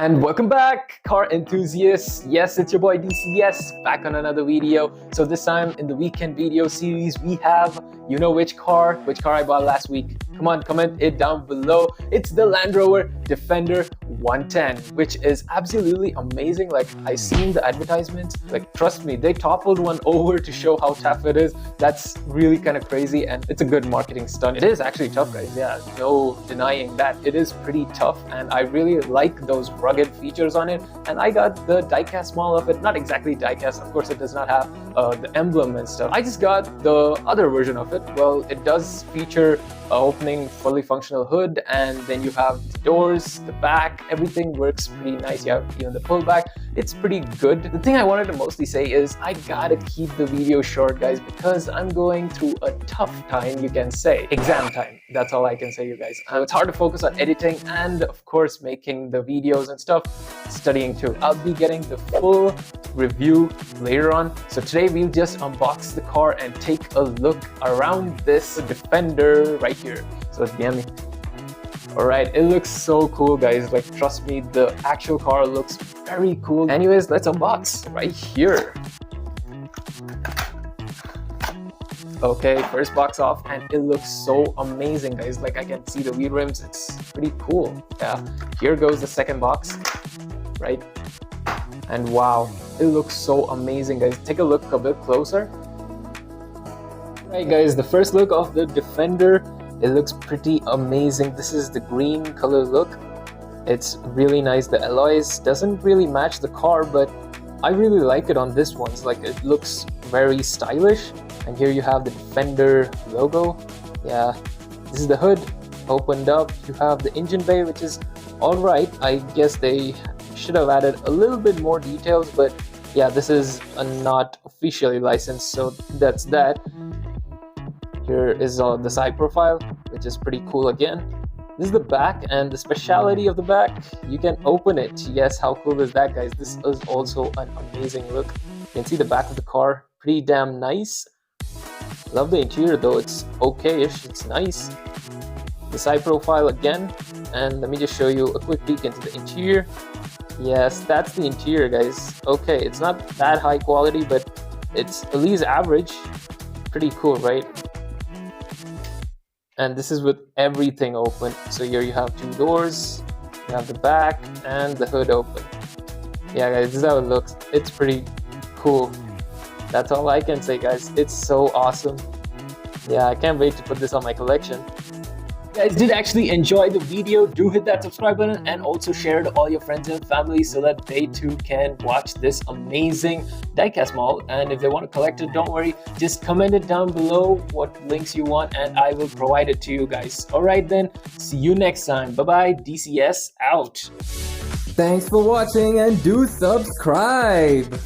And welcome back, car enthusiasts. Yes, it's your boy DCS back on another video. So this time in the weekend video series, we have, you know which car I bought last week. Come on, comment it down below. It's the Land Rover Defender 110, which is absolutely amazing. Like, I seen the advertisements, like, trust me, they toppled one over to show how tough it is. That's really kind of crazy, and it's a good marketing stunt. It is actually tough, guys. Yeah, no denying that. It is pretty tough, and I really like those rugged features on it. And I got the diecast model of it. Not exactly diecast, of course it does not have the emblem and stuff. I just got the other version of it. Well, it does feature opening fully functional hood, and then you have the doors, the back, everything works pretty nice. You have even the pullback. It's pretty good. The thing I wanted to mostly say is I gotta keep the video short, guys, because I'm going through a tough time, you can say. Exam time, that's all I can say, you guys. It's hard to focus on editing and of course making the videos and stuff, studying too. I'll be getting the full review later on. So today we'll just unbox the car and take a look around this Defender right here. So it's behind me. Alright, it looks so cool, guys. Like, trust me, the actual car looks very cool. Anyways, let's unbox right here. Okay, first box off, and it looks so amazing, guys. Like, I can see the wheel rims. It's pretty cool. Yeah, here goes the second box, right? And wow, it looks so amazing, guys. Take a look a bit closer. Right, guys, the first look of the Defender. It looks pretty amazing. This is the green color look. It's really nice. The alloys doesn't really match the car, but I really like it on this one. It's like, it looks very stylish. And here you have the Defender logo. Yeah, this is the hood opened up. You have the engine bay, which is all right. I guess they should have added a little bit more details, but yeah, this is not officially licensed, so that's that. Here is the side profile, which is pretty cool again. This is the back, and the speciality of the back, you can open it. Yes, how cool is that, guys? This is also an amazing look. You can see the back of the car, pretty damn nice. Love the interior though, it's okay-ish, it's nice. The side profile again, and let me just show you a quick peek into the interior. Yes, that's the interior, guys. Okay, it's not that high quality, but it's at least average. Pretty cool, right? And this is with everything open. So here you have two doors, you have the back and the hood open. Yeah, guys, this is how it looks. It's pretty cool. That's all I can say, guys. It's so awesome. Yeah, I can't wait to put this on my collection. If you guys did actually enjoy the video, do hit that subscribe button and also share it to all your friends and family so that they too can watch this amazing diecast model. And if they want to collect it, don't worry, just comment it down below what links you want and I will provide it to you guys. Alright then, see you next time. Bye bye, DCS out. Thanks for watching and do subscribe.